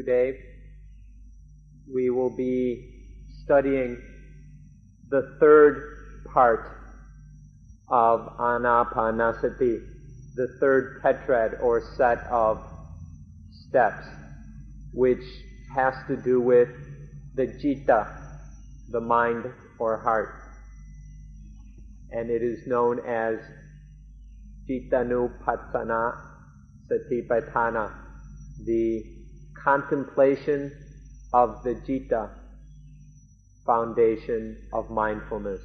Today we will be studying the third part of Anapanasati, the third tetrad or set of steps, which has to do with the citta, the mind or heart. And it is known as Cittanupassana Satipatthana, the contemplation of the citta, foundation of mindfulness.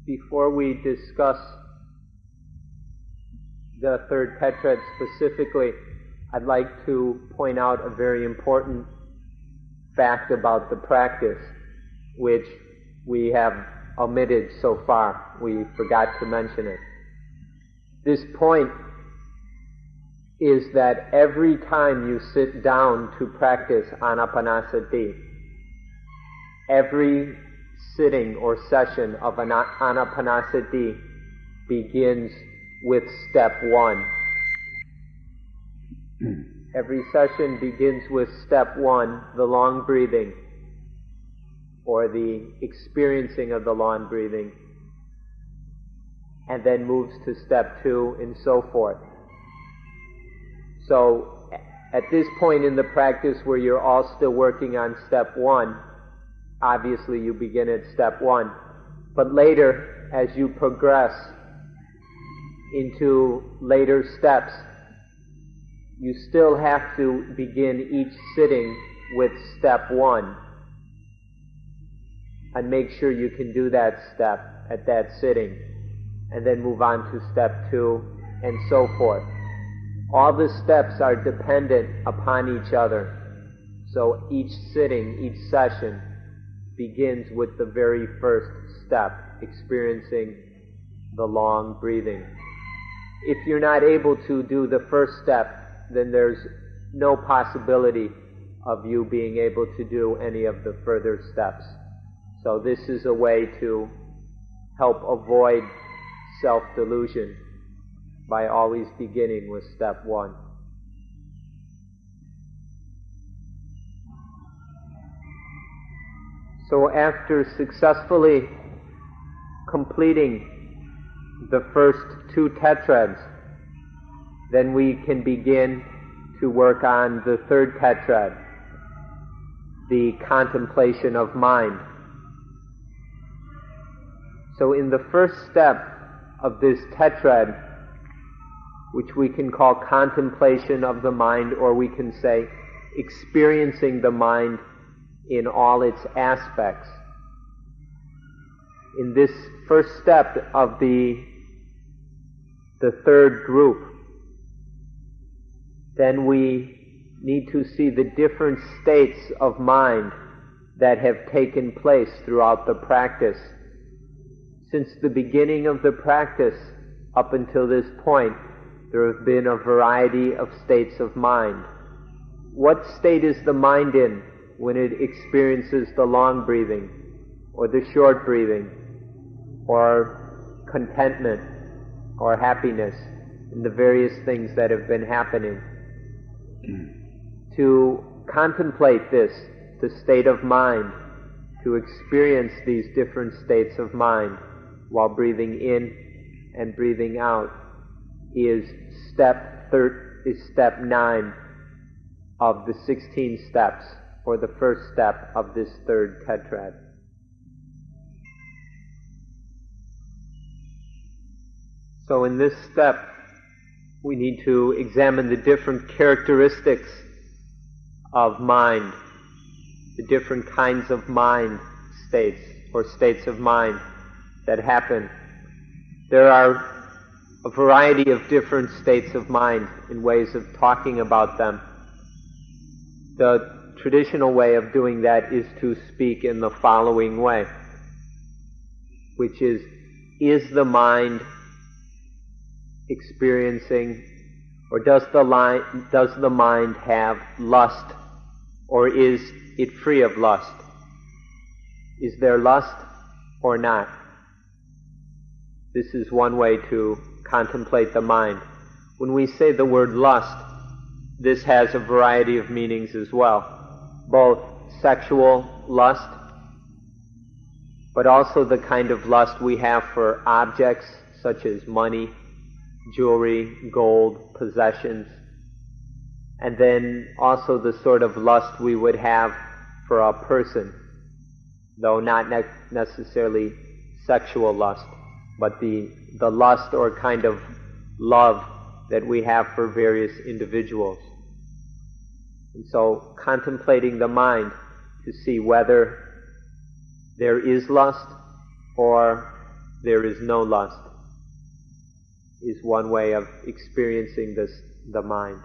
Before we discuss the third tetrad specifically, I'd like to point out a very important fact about the practice, which we have omitted so far. We forgot to mention it. This point is that every time you sit down to practice Anapanasati, every sitting or session of Anapanasati begins with step one. Every session begins with step one, the long breathing, or the experiencing of the long breathing, and then moves to step two, and so forth. So, at this point in the practice where you're all still working on step one, obviously you begin at step one. But later, as you progress into later steps, you still have to begin each sitting with step one, and make sure you can do that step at that sitting, and then move on to step two, and so forth. All the steps are dependent upon each other, so each sitting, each session begins with the very first step, experiencing the long breathing. If you're not able to do the first step, then there's no possibility of you being able to do any of the further steps. So this is a way to help avoid self-delusion by always beginning with step one. So after successfully completing the first two tetrads, then we can begin to work on the third tetrad, the contemplation of mind. So in the first step of this tetrad, which we can call contemplation of the mind, or we can say experiencing the mind in all its aspects. In this first step of the third group, then we need to see the different states of mind that have taken place throughout the practice. Since the beginning of the practice up until this point, there have been a variety of states of mind. What state is the mind in when it experiences the long breathing, or the short breathing, or contentment, or happiness, and the various things that have been happening? To contemplate this, the state of mind, to experience these different states of mind while breathing in and breathing out, is step 9 of the 16 steps, or the first step of this third tetrad. So in this step, we need to examine the different characteristics of mind, the different kinds of mind states, or states of mind that happen. There are a variety of different states of mind and ways of talking about them. The traditional way of doing that is to speak in the following way, which is the mind experiencing, or does the mind have lust, or is it free of lust? Is there lust or not? This is one way to contemplate the mind. When we say the word lust, this has a variety of meanings as well. Both sexual lust, but also the kind of lust we have for objects such as money, jewelry, gold, possessions, and then also the sort of lust we would have for a person, though not necessarily sexual lust, but the lust or kind of love that we have for various individuals. And so contemplating the mind to see whether there is lust or there is no lust is one way of experiencing the mind.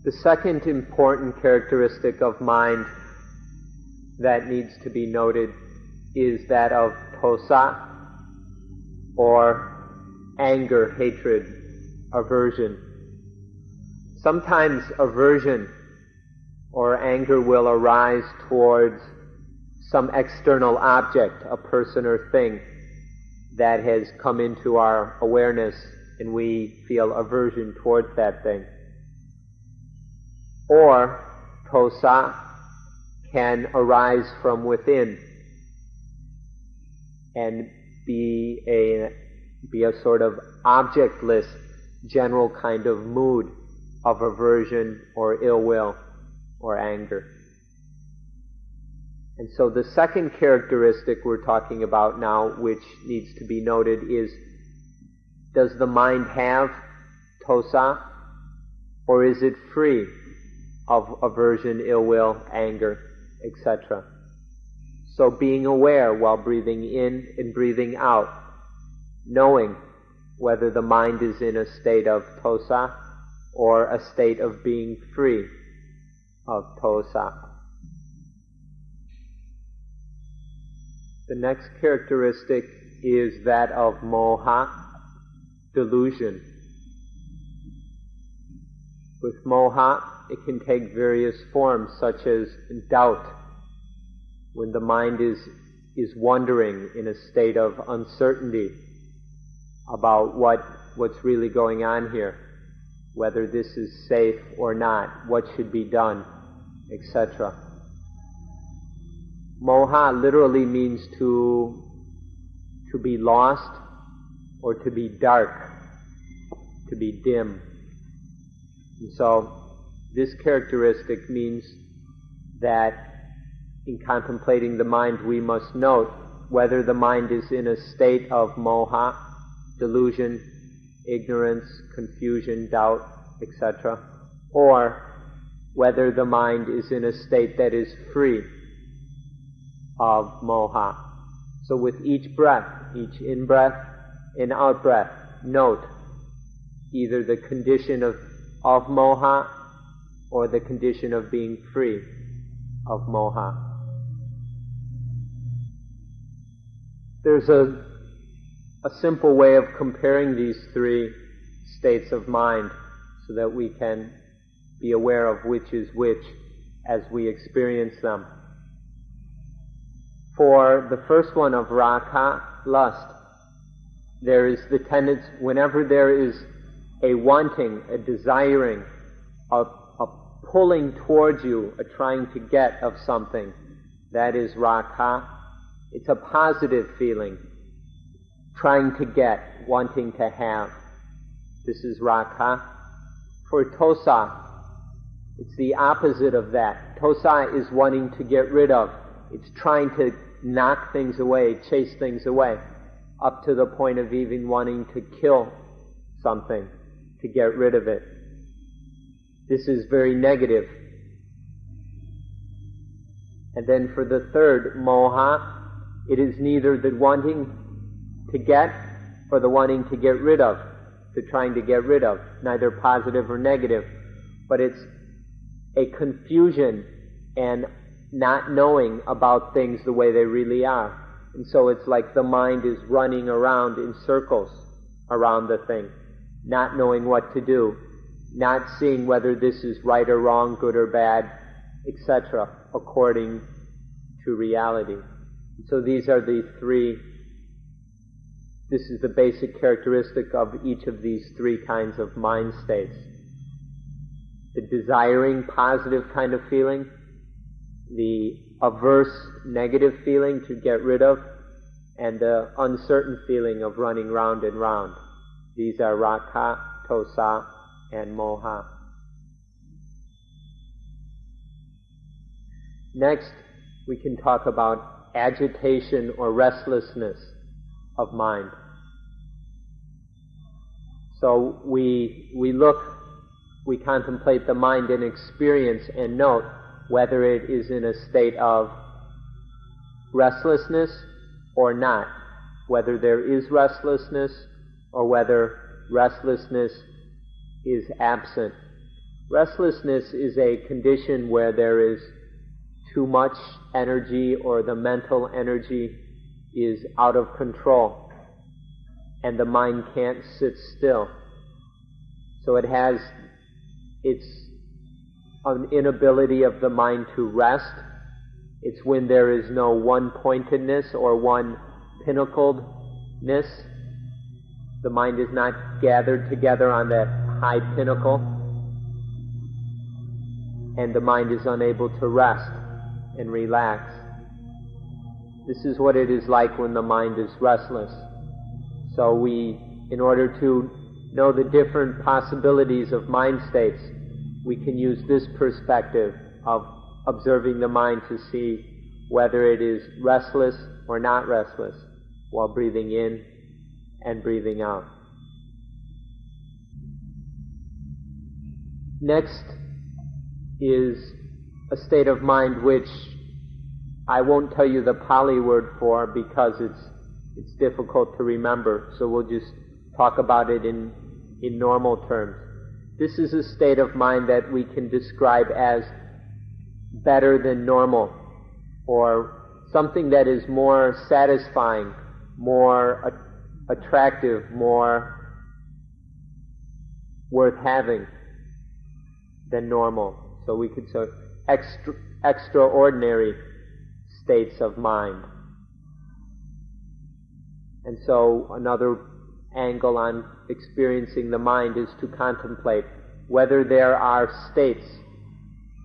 The second important characteristic of mind that needs to be noted is that of tosa, or anger, hatred, aversion. Sometimes aversion or anger will arise towards some external object, a person or thing that has come into our awareness, and we feel aversion towards that thing. Or tosa can arise from within and be a sort of objectless, general kind of mood of aversion or ill will or anger. And so the second characteristic we're talking about now, which needs to be noted, is, does the mind have tosa, or is it free of aversion, ill will, anger, etc.? So being aware while breathing in and breathing out, knowing whether the mind is in a state of tosa or a state of being free of tosa. The next characteristic is that of moha, delusion. With moha, it can take various forms, such as doubt, when the mind is wondering in a state of uncertainty about what's really going on here, whether this is safe or not, what should be done, etc. Moha literally means to be lost or to be dark, to be dim. And so this characteristic means that in contemplating the mind we must note whether the mind is in a state of moha, delusion, ignorance, confusion, doubt, etc., or whether the mind is in a state that is free of moha. So with each breath, each in-breath and out-breath, note either the condition of moha or the condition of being free of moha. There's a simple way of comparing these three states of mind so that we can be aware of which is which as we experience them. For the first one of raga, lust, there is the tendency, whenever there is a wanting, a desiring, a pulling towards you, a trying to get of something, that is raga. It's a positive feeling, trying to get, wanting to have. This is raga. For tosa, it's the opposite of that. Tosa is wanting to get rid of. It's trying to knock things away, chase things away, up to the point of even wanting to kill something, to get rid of it. This is very negative. And then for the third, moha, it is neither the wanting to get or the wanting to get rid of, the trying to get rid of, neither positive or negative, but it's a confusion and not knowing about things the way they really are. And so it's like the mind is running around in circles around the thing, not knowing what to do, not seeing whether this is right or wrong, good or bad, etc., according to reality. So these are the three, this is the basic characteristic of each of these three kinds of mind states. The desiring, positive kind of feeling, the averse, negative feeling to get rid of, and the uncertain feeling of running round and round. These are raga, tosa, and moha. Next, we can talk about agitation or restlessness of mind. So we contemplate the mind and experience and note whether it is in a state of restlessness or not, whether there is restlessness or whether restlessness is absent. Restlessness is a condition where there is too much energy or the mental energy is out of control and the mind can't sit still. So it's an inability of the mind to rest. It's when there is no one-pointedness or one pinnacledness. The mind is not gathered together on that high pinnacle, and the mind is unable to rest and relax. This is what it is like when the mind is restless. So in order to know the different possibilities of mind states, we can use this perspective of observing the mind to see whether it is restless or not restless while breathing in and breathing out. Next is a state of mind which I won't tell you the Pali word for because it's difficult to remember, so we'll just talk about it in normal terms. This is a state of mind that we can describe as better than normal, or something that is more satisfying, more attractive, more worth having than normal. So we could say extraordinary states of mind. And so another angle on experiencing the mind is to contemplate whether there are states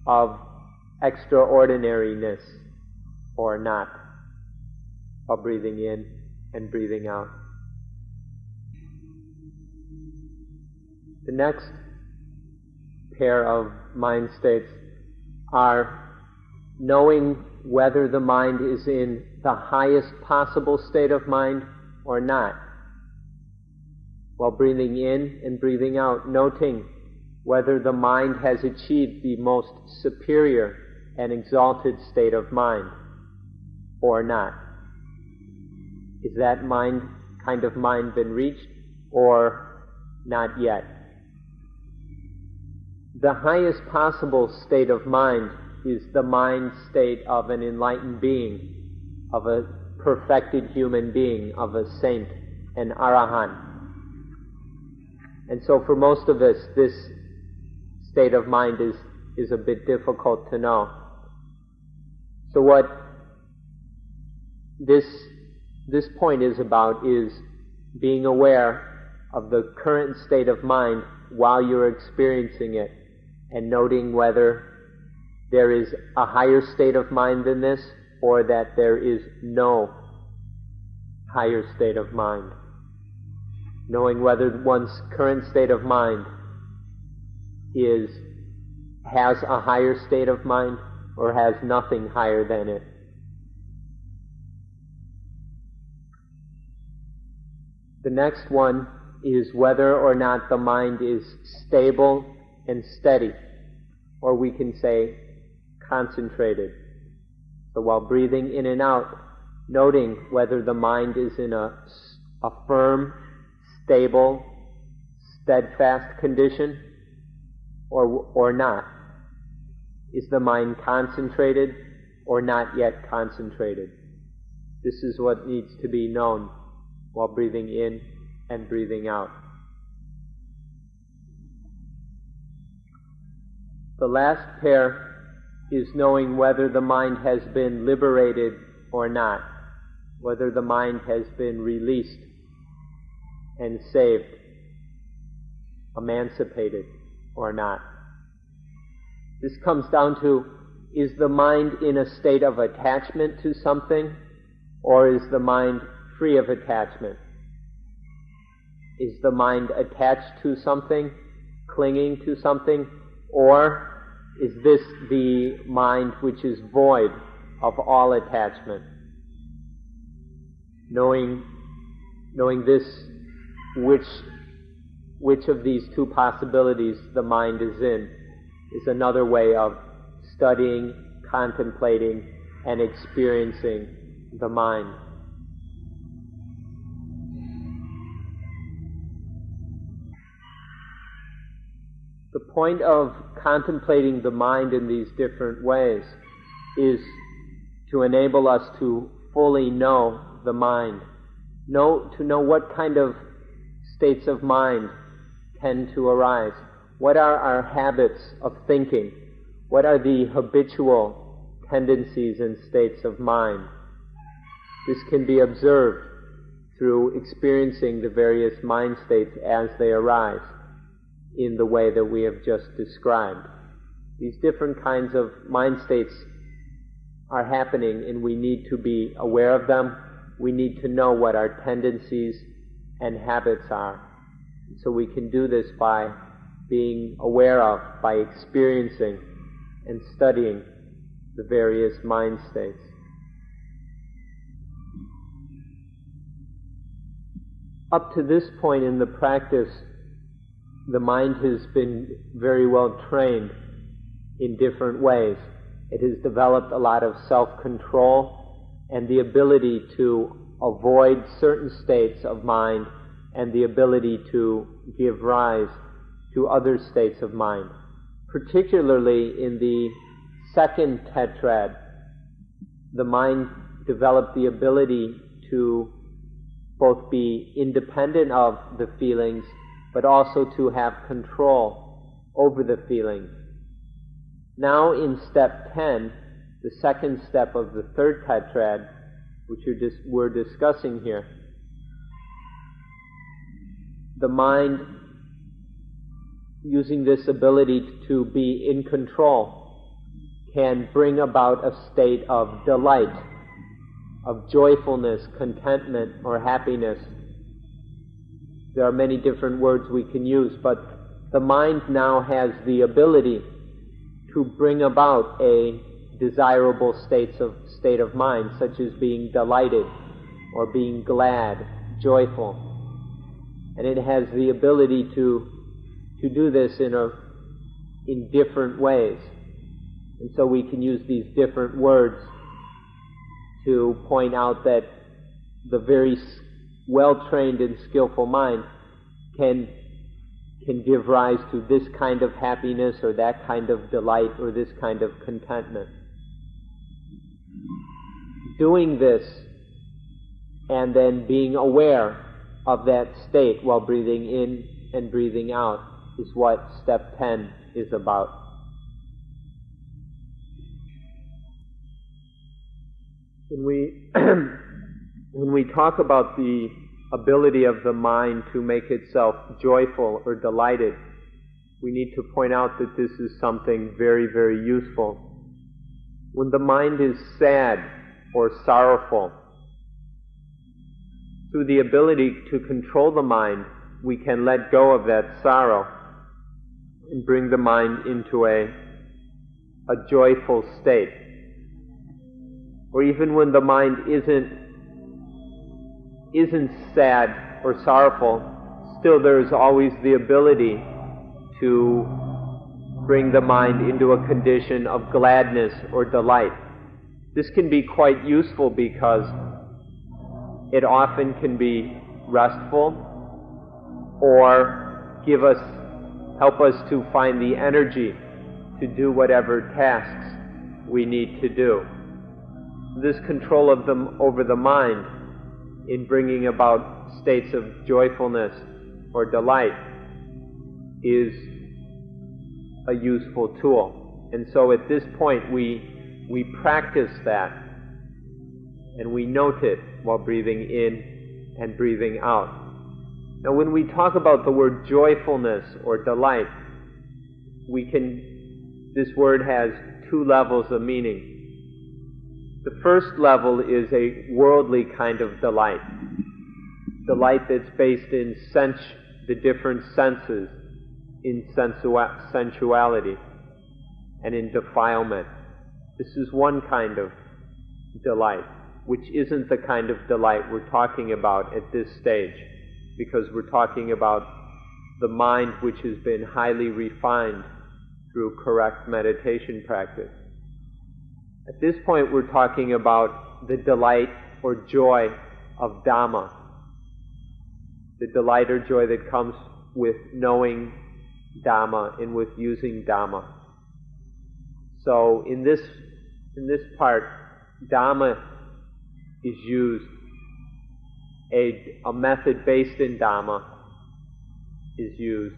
of extraordinariness or not, while breathing in and breathing out. The next pair of mind states are knowing whether the mind is in the highest possible state of mind or not. While breathing in and breathing out, noting whether the mind has achieved the most superior and exalted state of mind or not. Is that kind of mind been reached or not yet? The highest possible state of mind is the mind state of an enlightened being, of a perfected human being, of a saint, an arahant. And so for most of us, this state of mind is a bit difficult to know. So what this point is about is being aware of the current state of mind while you're experiencing it, and noting whether there is a higher state of mind than this, or that there is no higher state of mind. Knowing whether one's current state of mind has a higher state of mind or has nothing higher than it. The next one is whether or not the mind is stable and steady, or we can say concentrated. So while breathing in and out, noting whether the mind is in a firm, stable, steadfast condition or not. Is the mind concentrated or not yet concentrated? This is what needs to be known while breathing in and breathing out. The last pair is knowing whether the mind has been liberated or not. whether the mind has been released and saved, emancipated or not. This comes down to, is the mind in a state of attachment to something, or is the mind free of attachment? Is the mind attached to something, clinging to something, or is this the mind which is void of all attachment? Knowing this, which of these two possibilities the mind is in, is another way of studying, contemplating, and experiencing the mind. The point of contemplating the mind in these different ways is to enable us to fully know the mind, to know what kind of states of mind tend to arise. What are our habits of thinking? What are the habitual tendencies and states of mind? This can be observed through experiencing the various mind states as they arise in the way that we have just described. These different kinds of mind states are happening, and we need to be aware of them. We need to know what our tendencies and habits are. So we can do this by being aware of, by experiencing and studying the various mind states. Up to this point in the practice, the mind has been very well trained in different ways. It has developed a lot of self-control and the ability to avoid certain states of mind and the ability to give rise to other states of mind. Particularly in the second tetrad, the mind developed the ability to both be independent of the feelings, but also to have control over the feelings. Now in step 10, the second step of the third tetrad, which we're discussing here, the mind, using this ability to be in control, can bring about a state of delight, of joyfulness, contentment, or happiness. There are many different words we can use, but the mind now has the ability to bring about a desirable state of mind, such as being delighted or being glad, joyful. And it has the ability to do this in different ways. And so we can use these different words to point out that the very well-trained and skillful mind can give rise to this kind of happiness or that kind of delight or this kind of contentment. Doing this and then being aware of that state while breathing in and breathing out is what step 10 is about. When we talk about the ability of the mind to make itself joyful or delighted, we need to point out that this is something very, very useful. When the mind is sad or sorrowful, through the ability to control the mind, we can let go of that sorrow and bring the mind into a joyful state. Or even when the mind isn't sad or sorrowful, still there is always the ability to bring the mind into a condition of gladness or delight. This can be quite useful because it often can be restful or help us to find the energy to do whatever tasks we need to do. This control of them over the mind in bringing about states of joyfulness or delight is a useful tool. And so at this point we practice that and we note it while breathing in and breathing out. Now when we talk about the word joyfulness or delight, this word has two levels of meaning. The first level is a worldly kind of delight that's based in the different senses, in sensuality, and in defilement. This is one kind of delight, which isn't the kind of delight we're talking about at this stage, because we're talking about the mind which has been highly refined through correct meditation practice. At this point, we're talking about the delight or joy of Dhamma, the delight or joy that comes with knowing Dhamma and with using Dhamma. So in this part, Dhamma is used, a method based in Dhamma is used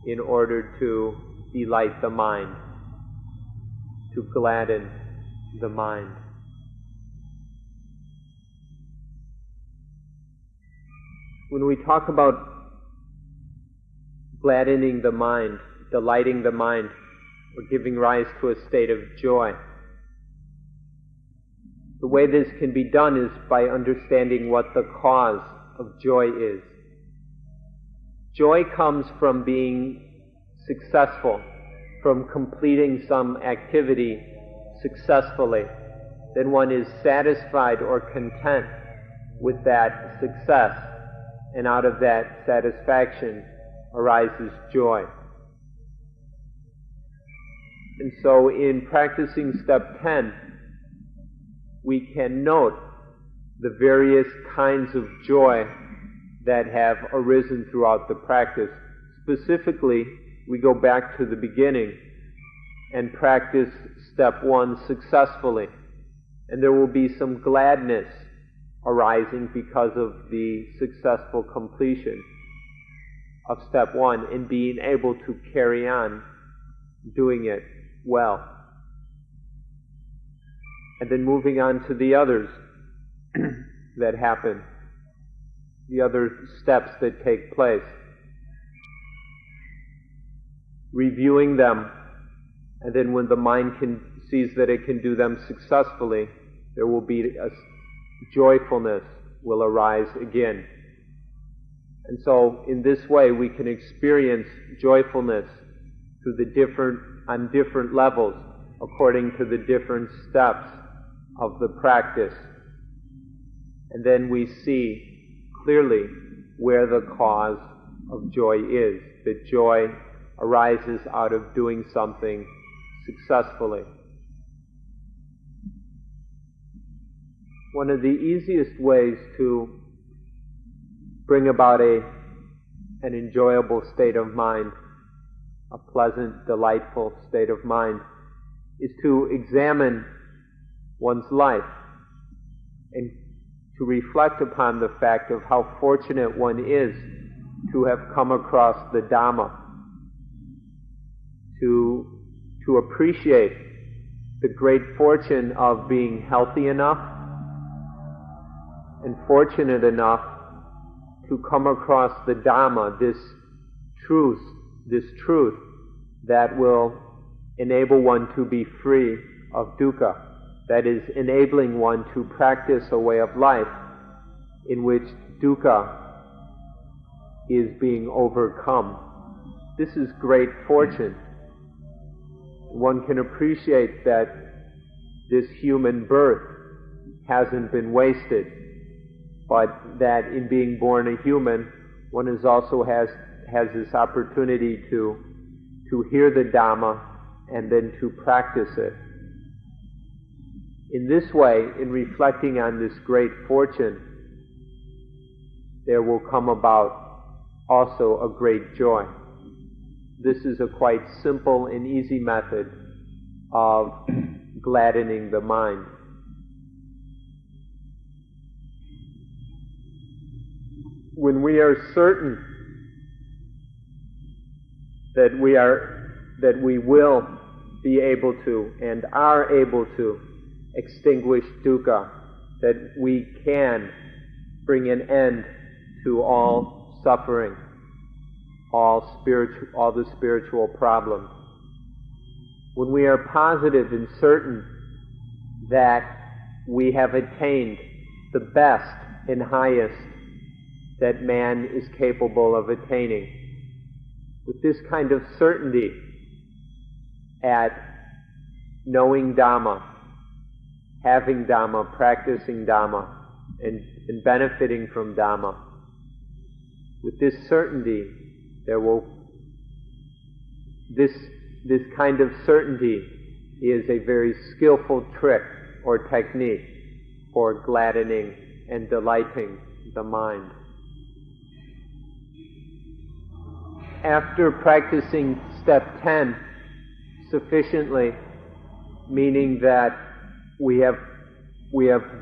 in order to delight the mind, to gladden the mind. When we talk about gladdening the mind, delighting the mind, or giving rise to a state of joy, the way this can be done is by understanding what the cause of joy is. Joy comes from being successful, from completing some activity successfully. Then one is satisfied or content with that success, and out of that satisfaction arises joy. And so in practicing step 10, we can note the various kinds of joy that have arisen throughout the practice. Specifically, we go back to the beginning and practice step 1 successfully. And there will be some gladness arising because of the successful completion of step 1 and being able to carry on doing it well. And then moving on to the others that happen, the other steps that take place. Reviewing them, and then when the mind sees that it can do them successfully, there will be a joyfulness will arise again. And so in this way we can experience joyfulness on different levels according to the different steps of the practice. And then we see clearly where the cause of joy is. That joy arises out of doing something successfully. One of the easiest ways to bring about an enjoyable state of mind, a pleasant, delightful state of mind, is to examine one's life and to reflect upon the fact of how fortunate one is to have come across the Dhamma, to appreciate the great fortune of being healthy enough and fortunate enough to come across the Dhamma, this truth that will enable one to be free of dukkha, that is, enabling one to practice a way of life in which dukkha is being overcome. This is great fortune. One can appreciate that this human birth hasn't been wasted, but that in being born a human, one is also has this opportunity to hear the Dhamma and then to practice it. In this way, in reflecting on this great fortune, there will come about also a great joy. This is a quite simple and easy method of gladdening the mind. When we are certain that we will be able to and are able to extinguish dukkha, that we can bring an end to all suffering, all the spiritual problems. When we are positive and certain that we have attained the best and highest that man is capable of attaining, with this kind of certainty at knowing Dhamma, having Dhamma, practicing Dhamma, and benefiting from Dhamma, with this certainty, this kind of certainty is a very skillful trick or technique for gladdening and delighting the mind. After practicing step 10 sufficiently, meaning that we have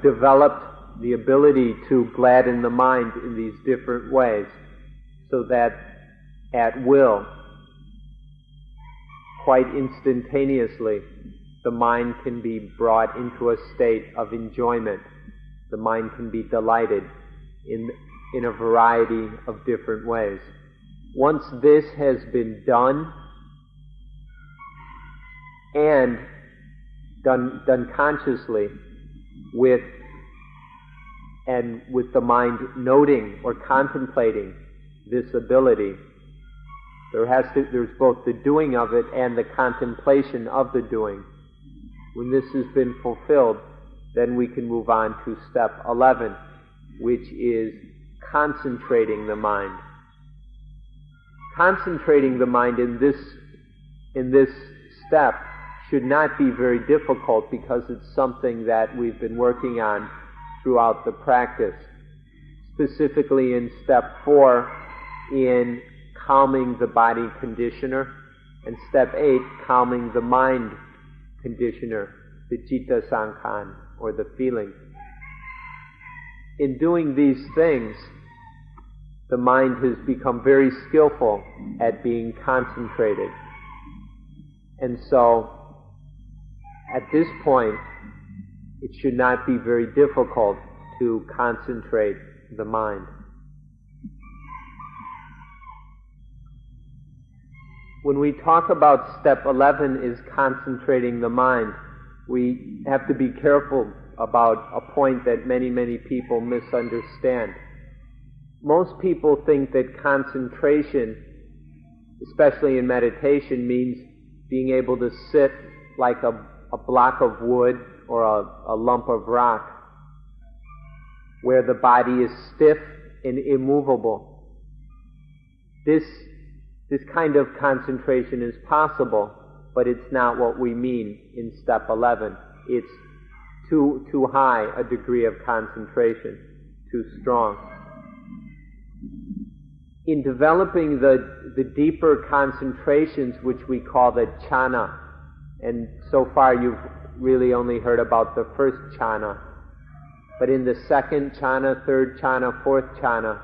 developed the ability to gladden the mind in these different ways, so that at will, quite instantaneously, the mind can be brought into a state of enjoyment. The mind can be delighted in a variety of different ways. Once this has been done, and done consciously, with the mind noting or contemplating this ability, there's both the doing of it and the contemplation of the doing. When this has been fulfilled, then we can move on to step 11, which is concentrating the mind. Concentrating the mind in this step should not be very difficult, because it's something that we've been working on throughout the practice. Specifically in step 4, in calming the body conditioner, and step 8, calming the mind conditioner, the citta sankhan, or the feeling. In doing these things, the mind has become very skillful at being concentrated. And so, at this point, it should not be very difficult to concentrate the mind. When we talk about step 11 is concentrating the mind, we have to be careful about a point that many, many people misunderstand. Most people think that concentration, especially in meditation, means being able to sit like a block of wood or a lump of rock, where the body is stiff and immovable. This kind of concentration is possible, but it's not what we mean in step 11. It's too high a degree of concentration, too strong. In developing the deeper concentrations, which we call the jhana, and so far you've really only heard about the first jhana, but in the second jhana, third jhana, fourth jhana,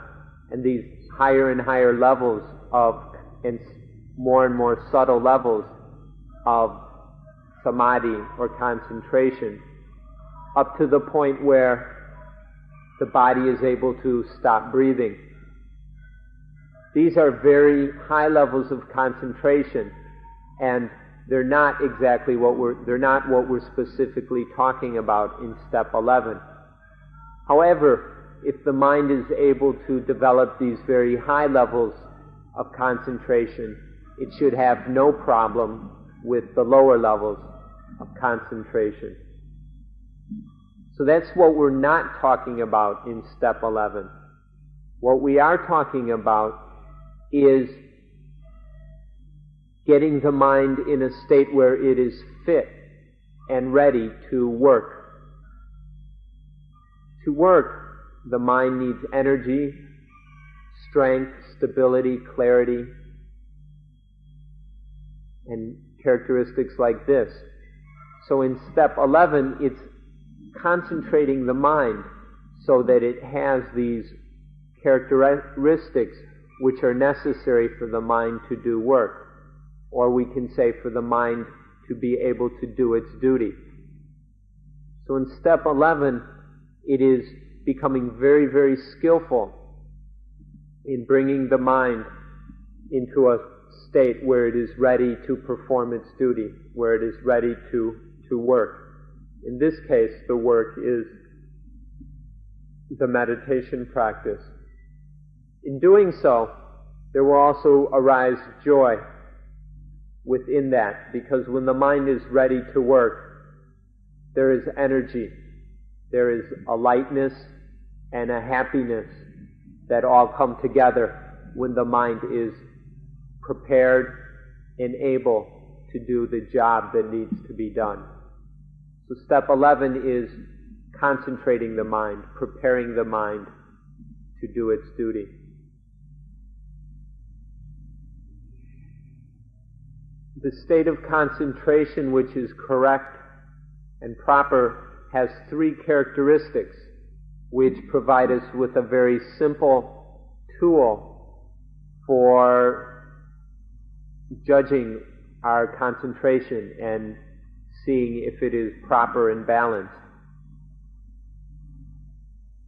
and these higher and higher levels and more subtle levels of samadhi or concentration, up to the point where the body is able to stop breathing. These are very high levels of concentration, and they're not what we're specifically talking about in step 11. However, if the mind is able to develop these very high levels of concentration, it should have no problem with the lower levels of concentration. So that's what we're not talking about in step 11. What we are talking about is getting the mind in a state where it is fit and ready to work. To work, the mind needs energy, strength, stability, clarity, and characteristics like this. So in step 11, it's concentrating the mind so that it has these characteristics which are necessary for the mind to do work, or we can say for the mind to be able to do its duty. So in step 11, it is becoming very, very skillful in bringing the mind into a state where it is ready to perform its duty, where it is ready to work. In this case, the work is the meditation practice. In doing so, there will also arise joy within that, because when the mind is ready to work, there is energy, there is a lightness and a happiness that all come together when the mind is prepared and able to do the job that needs to be done. So step 11 is concentrating the mind, preparing the mind to do its duty. The state of concentration which is correct and proper has three characteristics which provide us with a very simple tool for judging our concentration and seeing if it is proper and balanced.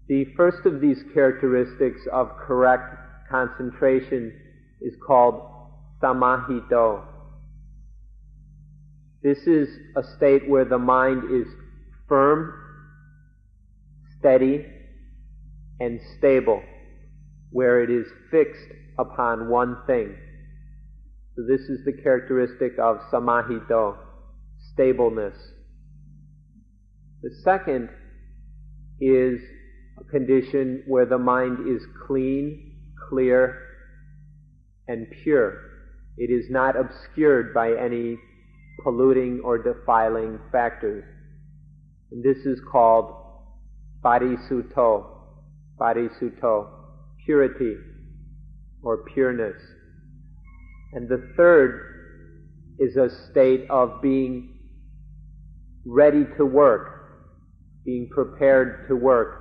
The first of these characteristics of correct concentration is called samahito. This is a state where the mind is firm, steady, and stable, where it is fixed upon one thing. So this is the characteristic of samahito, stableness. The second is a condition where the mind is clean, clear, and pure. It is not obscured by any polluting or defiling factors. And this is called bodhisutto, purity or pureness. And the third is a state of being ready to work, being prepared to work,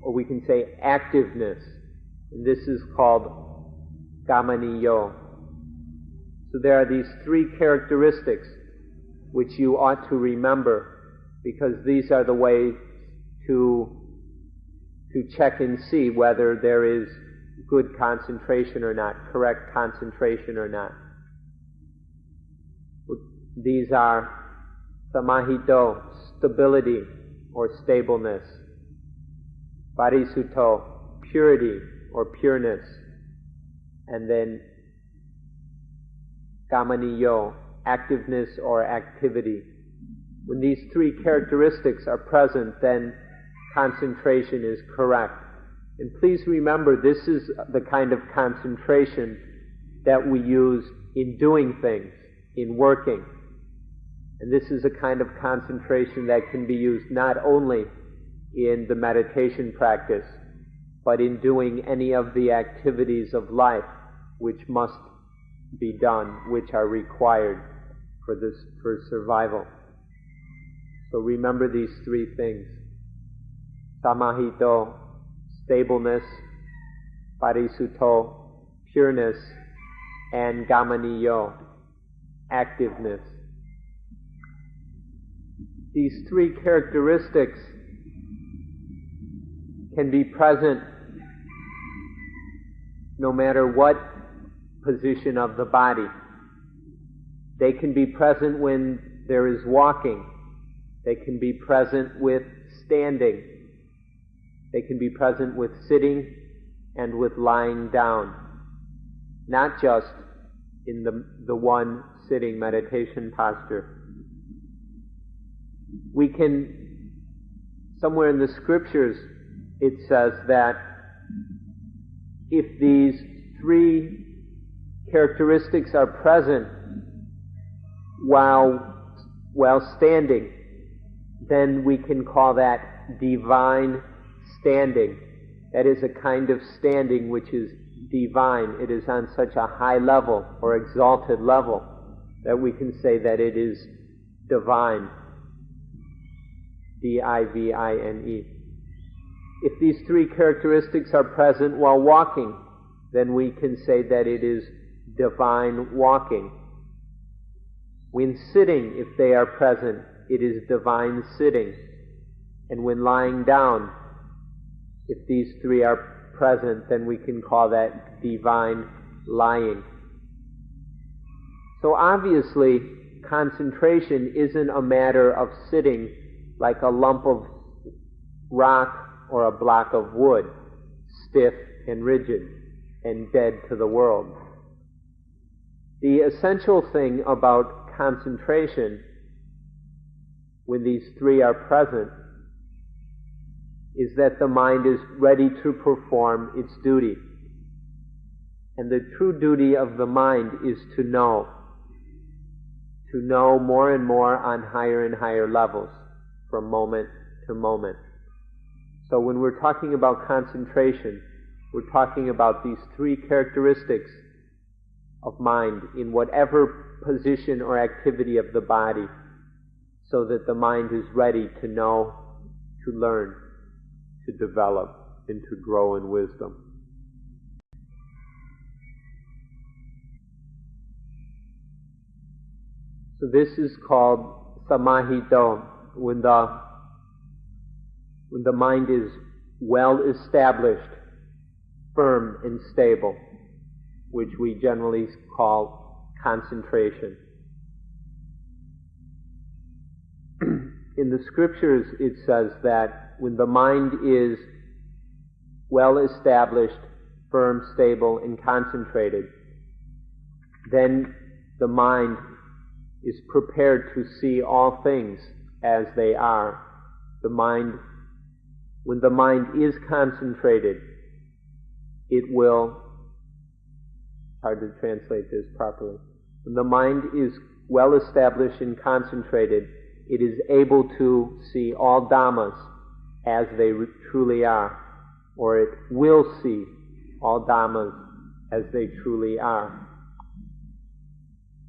or we can say activeness. And this is called gamaniyo. So there are these three characteristics which you ought to remember, because these are the ways to check and see whether there is good concentration or not, correct concentration or not. These are samahito, stability or stableness, bodhisutto, purity or pureness, and then gamaniyo, activeness or activity. When these three characteristics are present, then concentration is correct. And please remember, this is the kind of concentration that we use in doing things, in working. And this is a kind of concentration that can be used not only in the meditation practice, but in doing any of the activities of life which must be done, which are required for survival. So remember these three things: samahito, stableness; bodhisutto, pureness; and gamaniyo, activeness. These three characteristics can be present no matter what position of the body. They can be present when there is walking. They can be present with standing. They can be present with sitting and with lying down. Not just in the one sitting meditation posture. We can, somewhere in the scriptures, it says that if these three characteristics are present while standing, then we can call that divine standing. That is a kind of standing which is divine. It is on such a high level or exalted level that we can say that it is divine. D-I-V-I-N-E. If these three characteristics are present while walking, then we can say that it is divine walking. When sitting, if they are present, it is divine sitting. And when lying down, If these three are present, then we can call that divine lying. So obviously, concentration isn't a matter of sitting like a lump of rock or a block of wood, stiff and rigid and dead to the world. The essential thing about concentration, when these three are present, is that the mind is ready to perform its duty. And the true duty of the mind is to know more and more on higher and higher levels from moment to moment. So when we're talking about concentration, we're talking about these three characteristics of mind in whatever position or activity of the body, so that the mind is ready to know, to learn, to develop, and to grow in wisdom. So this is called samahito, when the mind is well established, firm and stable, which we generally call concentration. In the scriptures it says that when the mind is well established, firm, stable, and concentrated, then the mind is prepared to see all things as they are. When the mind is concentrated, it will, hard to translate this properly, when the mind is well established and concentrated, it is able to see all dhammas as they truly are, or it will see all dhammas as they truly are.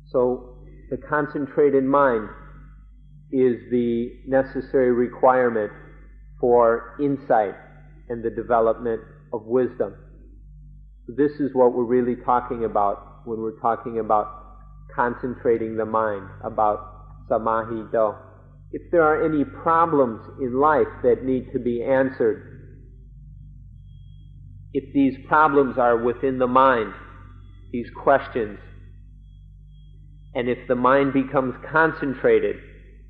So the concentrated mind is the necessary requirement for insight and the development of wisdom. This is what we're really talking about when we're talking about concentrating the mind, about samahito. If there are any problems in life that need to be answered, if these problems are within the mind, these questions, and if the mind becomes concentrated,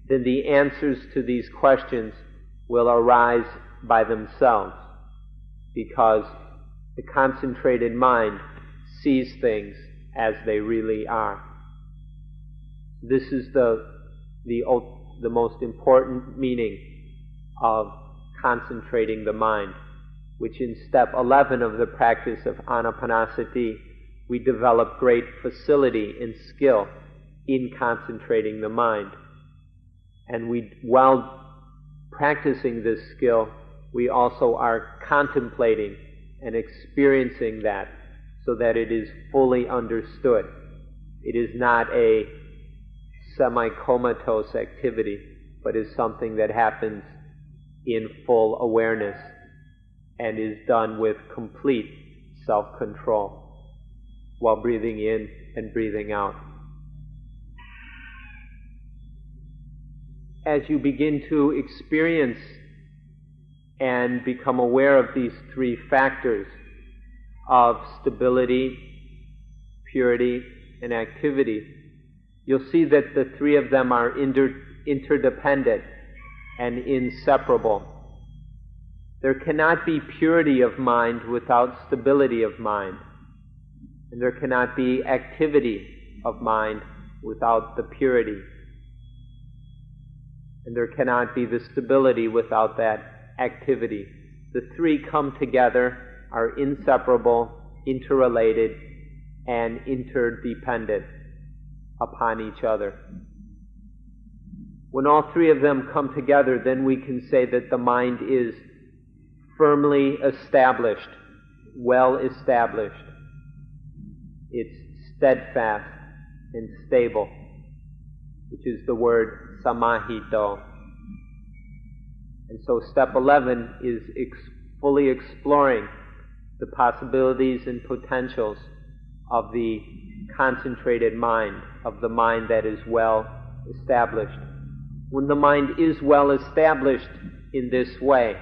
then the answers to these questions will arise by themselves, because the concentrated mind sees things as they really are. This is the most important meaning of concentrating the mind, which in step 11 of the practice of Anapanasati, we develop great facility and skill in concentrating the mind. And while practicing this skill, we also are contemplating and experiencing that so that it is fully understood. It is not a semi-comatose activity, but is something that happens in full awareness and is done with complete self-control while breathing in and breathing out. As you begin to experience and become aware of these three factors of stability, purity, and activity, you'll see that the three of them are interdependent and inseparable. There cannot be purity of mind without stability of mind, and there cannot be activity of mind without the purity, and there cannot be the stability without that activity. The three come together, are inseparable, interrelated, and interdependent upon each other. When all three of them come together, then we can say that the mind is firmly established, well established. It's steadfast and stable, which is the word samahito. And so step 11 is fully exploring the possibilities and potentials of the concentrated mind, of the mind that is well established. When the mind is well established in this way,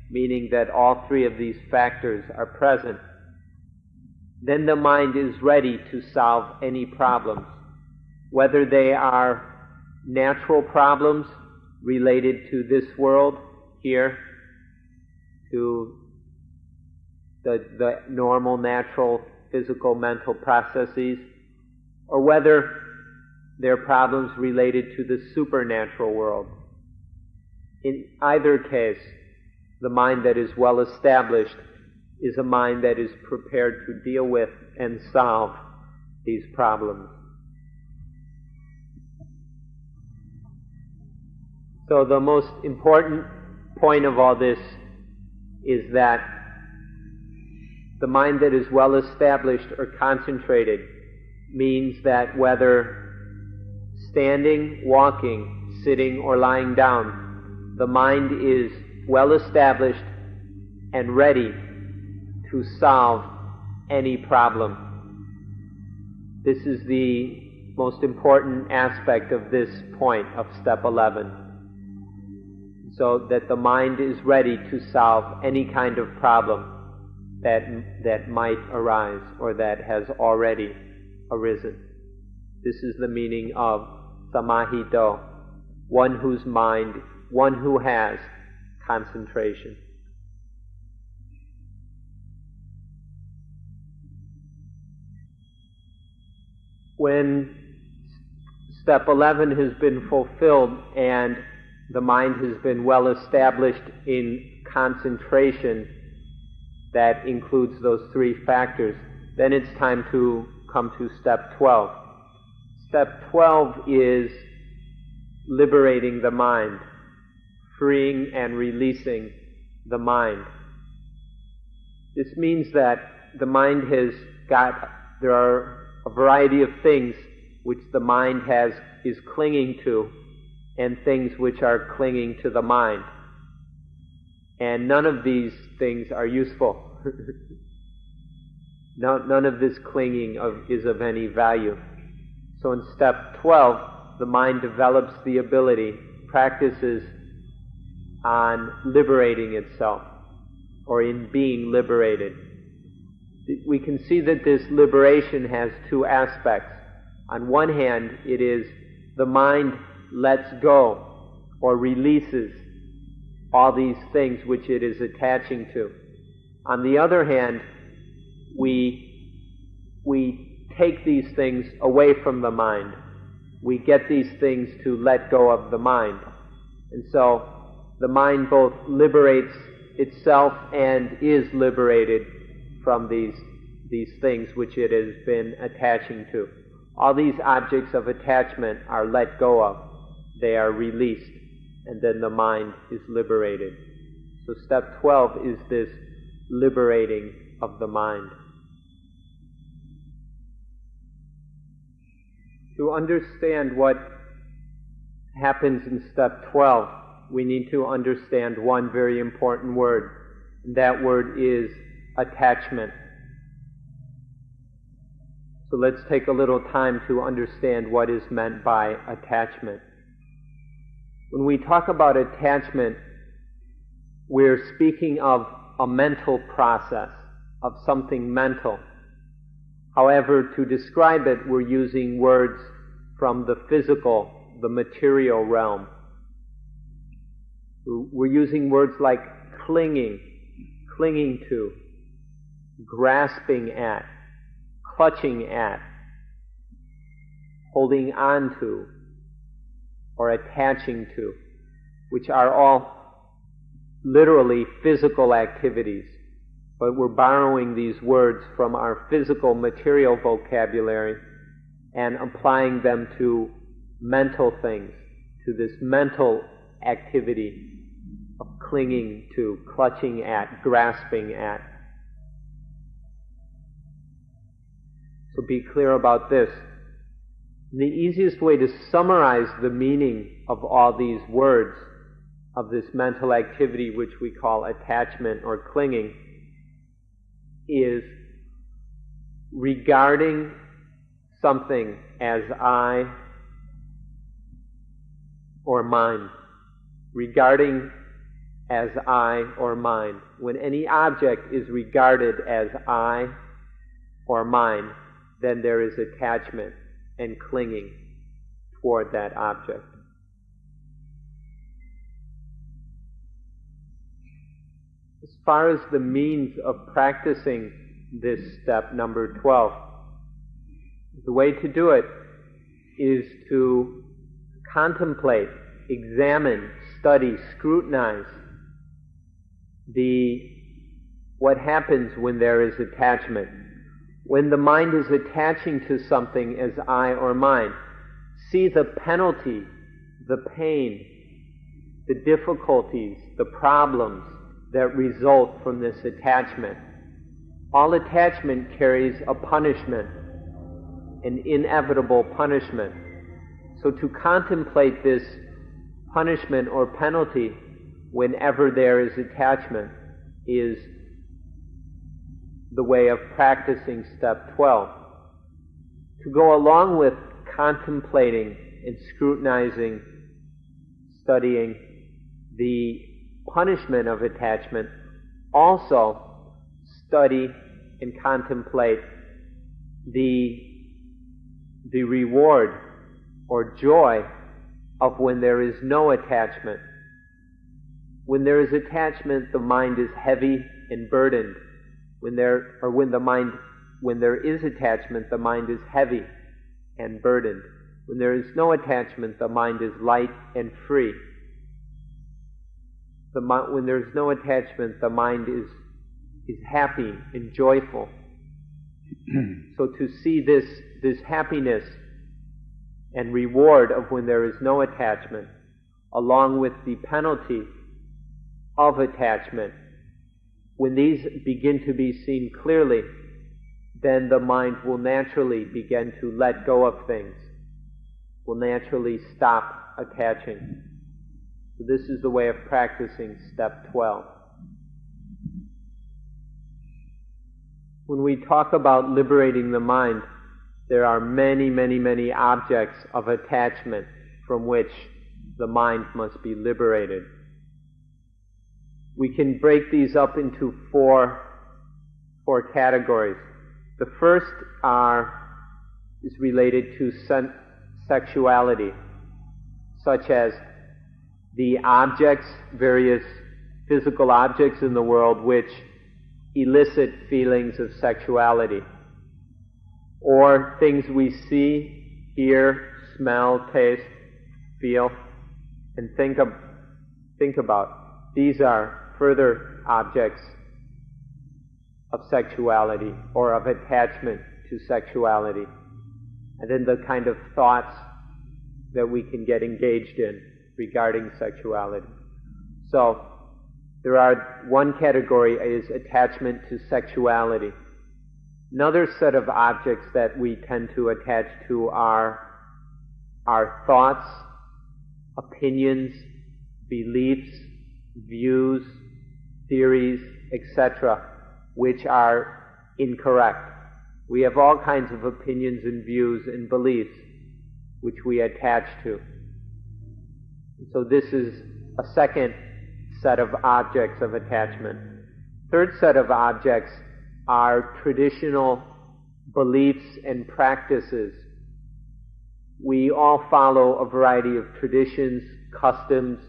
meaning that all three of these factors are present, then the mind is ready to solve any problems, whether they are natural problems related to this world here, to the normal, natural, physical, mental processes, or whether they're problems related to the supernatural world. In either case, the mind that is well established is a mind that is prepared to deal with and solve these problems. So the most important point of all this is that the mind that is well established or concentrated means that whether standing, walking, sitting, or lying down, the mind is well established and ready to solve any problem. This is the most important aspect of this point of step 11. So that the mind is ready to solve any kind of problem that might arise or that has already arisen. This is the meaning of samahito, one who has concentration. When step 11 has been fulfilled and the mind has been well established in concentration, that includes those three factors, then it's time to come to step 12. Step 12 is liberating the mind, freeing and releasing the mind. This means that the mind there are a variety of things which the mind is clinging to, and things which are clinging to the mind. And none of these things are useful. None of this clinging is of any value. So in step 12, the mind develops the ability, practices on liberating itself, or in being liberated. We can see that this liberation has two aspects. On one hand, it is the mind lets go or releases all these things which it is attaching to. On the other hand, we take these things away from the mind. We get these things to let go of the mind. And so the mind both liberates itself and is liberated from these things which it has been attaching to. All these objects of attachment are let go of. They are released, and then the mind is liberated. So step 12 is this liberating of the mind. To understand what happens in step 12, we need to understand one very important word. That word is attachment. So let's take a little time to understand what is meant by attachment. When we talk about attachment, we're speaking of a mental process, of something mental. However, to describe it, we're using words from the physical, the material realm. We're using words like clinging to, grasping at, clutching at, holding on to, or attaching to, which are all literally physical activities. But we're borrowing these words from our physical material vocabulary and applying them to mental things, to this mental activity of clinging to, clutching at, grasping at. So be clear about this. The easiest way to summarize the meaning of all these words, of this mental activity which we call attachment or clinging, is regarding something as I or mine, regarding as I or mine. When any object is regarded as I or mine, then there is attachment and clinging toward that object. As far as the means of practicing this step, number 12, the way to do it is to contemplate, examine, study, scrutinize what happens when there is attachment. When the mind is attaching to something as I or mine, see the penalty, the pain, the difficulties, the problems that result from this attachment. All attachment carries a punishment, an inevitable punishment. So to contemplate this punishment or penalty whenever there is attachment is the way of practicing step 12. To go along with contemplating and scrutinizing, studying the punishment of attachment, also study and contemplate the reward or joy of when there is no attachment. When there is attachment, the mind is heavy and burdened. When there is attachment, the mind is heavy and burdened. When there is no attachment, the mind is light and free. When there is no attachment, the mind is happy and joyful. So to see this happiness and reward of when there is no attachment, along with the penalty of attachment, when these begin to be seen clearly, then the mind will naturally begin to let go of things, will naturally stop attaching. So this is the way of practicing step 12. When we talk about liberating the mind, there are many, many, many objects of attachment from which the mind must be liberated. We can break these up into four categories. The first is related to sexuality, such as the objects, various physical objects in the world which elicit feelings of sexuality, or things we see, hear, smell, taste, feel, and think about. These are further objects of sexuality or of attachment to sexuality. And then the kind of thoughts that we can get engaged in regarding sexuality. So, one category is attachment to sexuality. Another set of objects that we tend to attach to are our thoughts, opinions, beliefs, views, theories, etc., which are incorrect. We have all kinds of opinions and views and beliefs which we attach to. So this is a second set of objects of attachment. Third set of objects are traditional beliefs and practices. We all follow a variety of traditions, customs,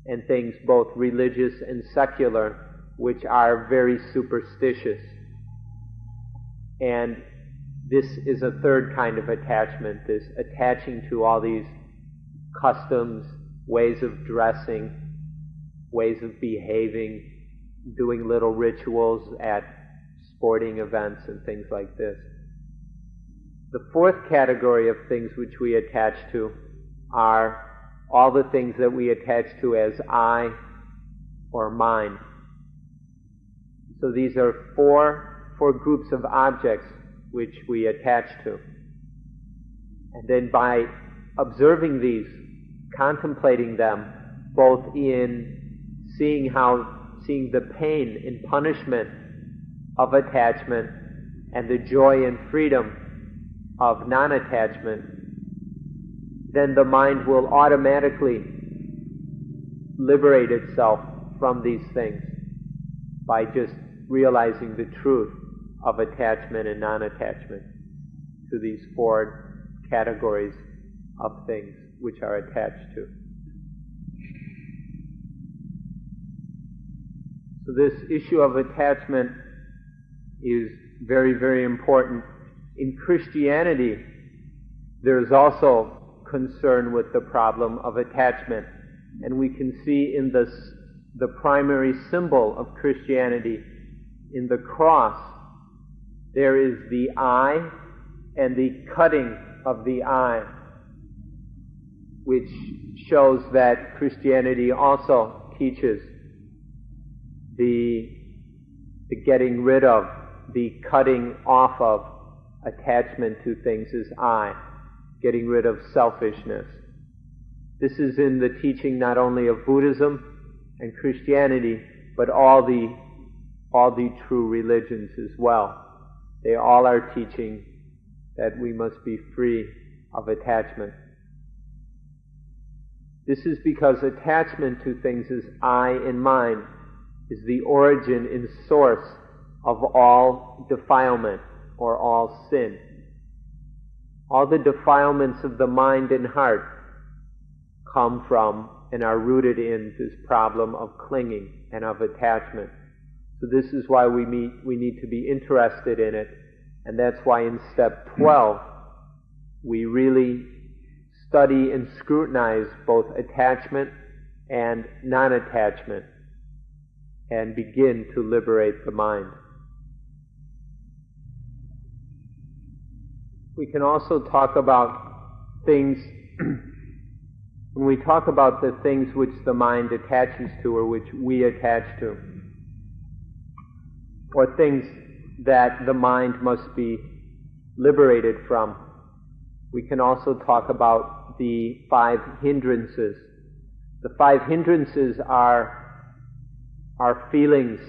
and things both religious and secular, which are very superstitious. And this is a third kind of attachment, this attaching to all these customs, ways of dressing, ways of behaving, doing little rituals at sporting events and things like this. The fourth category of things which we attach to are all the things that we attach to as I or mine. So these are four groups of objects which we attach to. And then by observing these, contemplating them, both in seeing the pain and punishment of attachment and the joy and freedom of non-attachment, then the mind will automatically liberate itself from these things by just realizing the truth of attachment and non-attachment to these four categories of things which are attached to. So this issue of attachment is very, very important. In Christianity, there's also concern with the problem of attachment. And we can see in the primary symbol of Christianity, in the cross, there is the eye and the cutting of the eye, which shows that Christianity also teaches the getting rid of, the cutting off of attachment to things is I, getting rid of selfishness. This is in the teaching not only of Buddhism and Christianity, but all the true religions as well. They all are teaching that we must be free of attachment. This is because attachment to things as I and mine is the origin and source of all defilement or all sin. All the defilements of the mind and heart come from and are rooted in this problem of clinging and of attachment. So this is why we need to be interested in it, and that's why in step 12 we really study and scrutinize both attachment and non-attachment and begin to liberate the mind. We can also talk about things, when we talk about the things which the mind attaches to or which we attach to, or things that the mind must be liberated from, we can also talk about the 5 hindrances. The 5 hindrances are feelings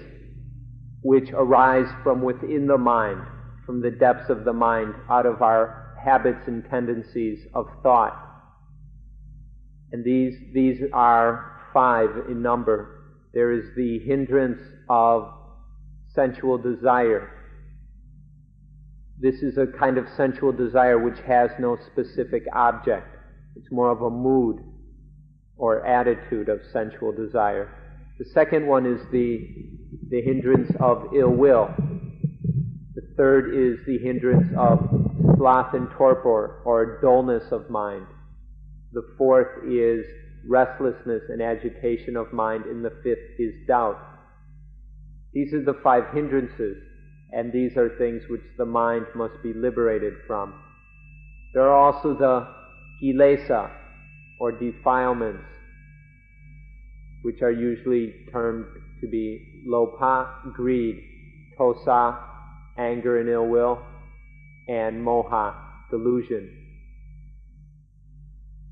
which arise from within the mind, from the depths of the mind, out of our habits and tendencies of thought. And these are 5 in number. There is the hindrance of sensual desire. This is a kind of sensual desire which has no specific object. It's more of a mood or attitude of sensual desire. The second one is the hindrance of ill will. The third is the hindrance of sloth and torpor or dullness of mind. The fourth is restlessness and agitation of mind, and the fifth is doubt. These are the 5 hindrances, and these are things which the mind must be liberated from. There are also the kilesa, or defilements, which are usually termed to be lopa, greed, tosa, anger and ill will, and moha, delusion.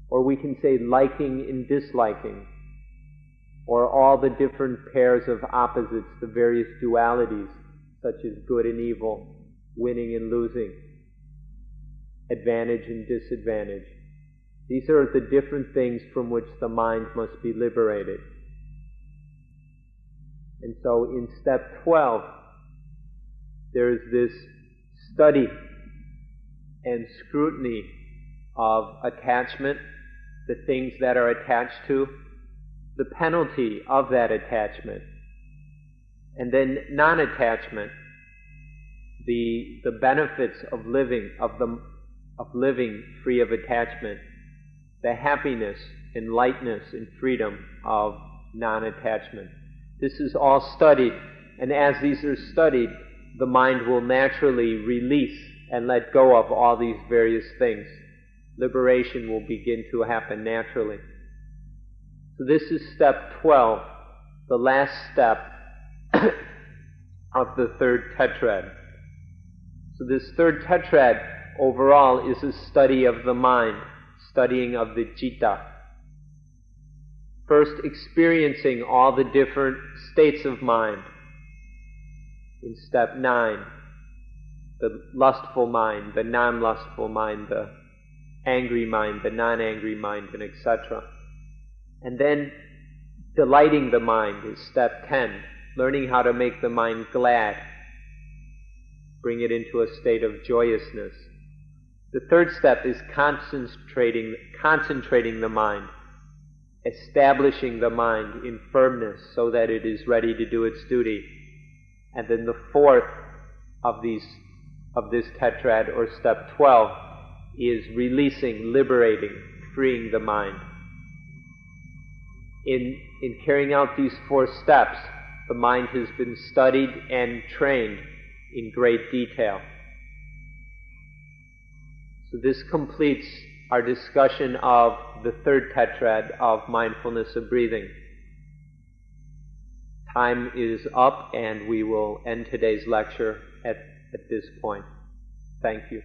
Or we can say liking and disliking, or all the different pairs of opposites, the various dualities, such as good and evil, winning and losing, advantage and disadvantage. These are the different things from which the mind must be liberated. And so in step 12, there is this study and scrutiny of attachment, the things that are attached to, the penalty of that attachment, and then non-attachment, the benefits of living, of living free of attachment, the happiness and lightness and freedom of non-attachment. This is all studied, and as these are studied, the mind will naturally release and let go of all these various things. Liberation will begin to happen naturally. So this is step 12, the last step of the third tetrad. So this third tetrad overall is a study of the mind, studying of the citta. First, experiencing all the different states of mind. In step 9, the lustful mind, the non-lustful mind, the angry mind, the non-angry mind, and etc. And then Delighting the mind is step 10. Learning how to make the mind glad. Bring it into a state of joyousness. The third step is concentrating the mind, establishing the mind in firmness so that it is ready to do its duty. And then the fourth of this tetrad, or step 12, is releasing, liberating, freeing the mind. In carrying out these 4 steps, the mind has been studied and trained in great detail. So this completes our discussion of the third tetrad of mindfulness of breathing. Time is up, and we will end today's lecture at this point. Thank you.